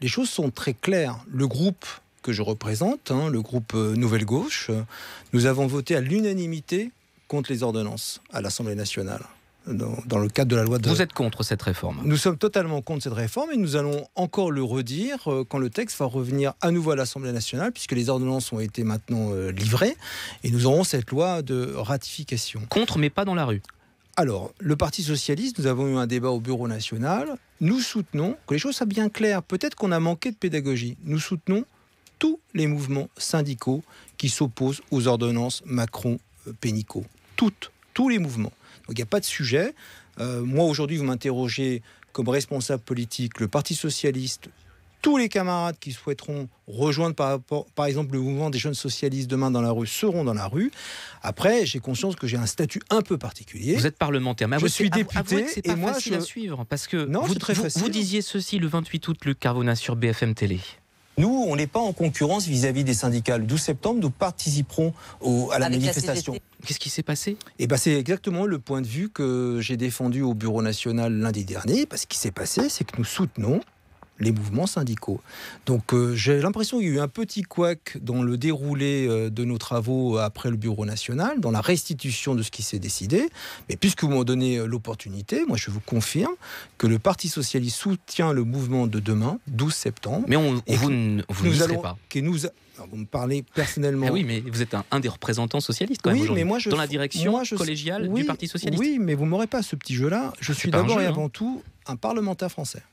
les choses sont très claires. Le groupe que je représente, le groupe Nouvelle Gauche, nous avons voté à l'unanimité contre les ordonnances à l'Assemblée nationale. Dans le cadre de la loi de... Vous êtes contre cette réforme? Nous sommes totalement contre cette réforme et nous allons encore le redire quand le texte va revenir à nouveau à l'Assemblée nationale, puisque les ordonnances ont été maintenant livrées et nous aurons cette loi de ratification. Contre, mais pas dans la rue. Alors, le Parti socialiste, nous avons eu un débat au Bureau national. Nous soutenons, que les choses soient bien claires, peut-être qu'on a manqué de pédagogie, nous soutenons tous les mouvements syndicaux qui s'opposent aux ordonnances Macron-Pénicaud. Tous les mouvements. Donc il n'y a pas de sujet. Moi aujourd'hui vous m'interrogez comme responsable politique, le Parti socialiste, tous les camarades qui souhaiteront rejoindre par exemple le mouvement des jeunes socialistes demain dans la rue seront dans la rue. Après j'ai conscience que j'ai un statut un peu particulier. Vous êtes parlementaire, mais je suis député c'est pas et moi facile à suivre parce que non, vous disiez ceci le 28 août, Luc Carvona sur BFM Télé. Nous, on n'est pas en concurrence vis-à-vis des syndicats. Le 12 septembre, nous participerons à la manifestation. Qu'est-ce qui s'est passé ? C'est exactement le point de vue que j'ai défendu au Bureau national lundi dernier. Ce qui s'est passé, c'est que nous soutenons les mouvements syndicaux. Donc j'ai l'impression qu'il y a eu un petit couac dans le déroulé de nos travaux après le Bureau national, dans la restitution de ce qui s'est décidé. Mais puisque vous m'en donnez l'opportunité, moi je vous confirme que le Parti socialiste soutient le mouvement de demain, 12 septembre. Mais vous n'y serez pas. Vous me parlez personnellement. Oui, mais vous êtes un des représentants socialistes quand même aujourd'hui, dans la direction collégiale du Parti socialiste. Oui, mais vous ne m'aurez pas à ce petit jeu-là. Je suis d'abord et avant tout un parlementaire français.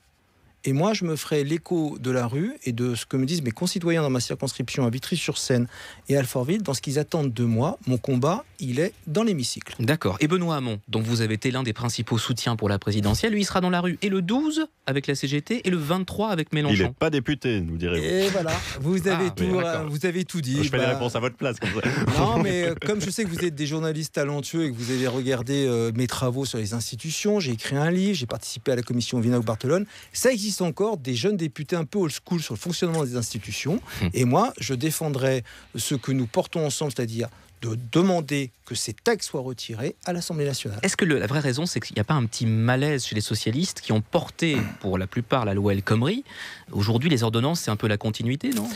Et moi, je me ferai l'écho de la rue et de ce que me disent mes concitoyens dans ma circonscription à Vitry-sur-Seine et à Alfortville, dans ce qu'ils attendent de moi. Mon combat, il est dans l'hémicycle. D'accord. Et Benoît Hamon, dont vous avez été l'un des principaux soutiens pour la présidentielle, lui, il sera dans la rue et le 12 avec la CGT et le 23 avec Mélenchon. Il n'est pas député, nous direz-vous. Et voilà, vous avez tout dit. Je fais la réponse à votre place. Comme ça. Non, mais comme je sais que vous êtes des journalistes talentueux et que vous avez regardé mes travaux sur les institutions, j'ai écrit un livre, j'ai participé à la commission Vinau-Barthelone, ça existe encore des jeunes députés un peu old school sur le fonctionnement des institutions. Et moi, je défendrai ce que nous portons ensemble, c'est-à-dire de demander que ces textes soient retirés à l'Assemblée nationale. Est-ce que la vraie raison, c'est qu'il n'y a pas un petit malaise chez les socialistes qui ont porté, pour la plupart, la loi El Khomri ? Aujourd'hui, les ordonnances, c'est un peu la continuité, non ?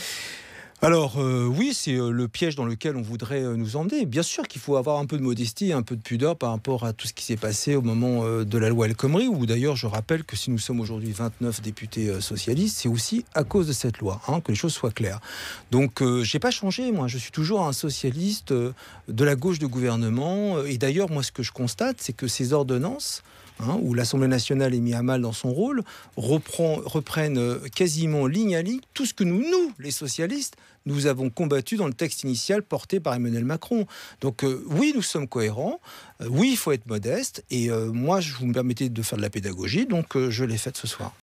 Alors oui, c'est le piège dans lequel on voudrait nous emmener. Bien sûr qu'il faut avoir un peu de modestie, un peu de pudeur par rapport à tout ce qui s'est passé au moment de la loi El Khomri, où d'ailleurs je rappelle que si nous sommes aujourd'hui 29 députés socialistes, c'est aussi à cause de cette loi, que les choses soient claires. Donc j'ai pas changé, moi je suis toujours un socialiste de la gauche de gouvernement, et d'ailleurs moi ce que je constate, c'est que ces ordonnances, où l'Assemblée nationale est mise à mal dans son rôle, reprennent quasiment ligne à ligne tout ce que nous, les socialistes, nous avons combattu dans le texte initial porté par Emmanuel Macron. Donc oui, nous sommes cohérents, oui, il faut être modeste, et moi, je vous me permettez de faire de la pédagogie, donc je l'ai faite ce soir.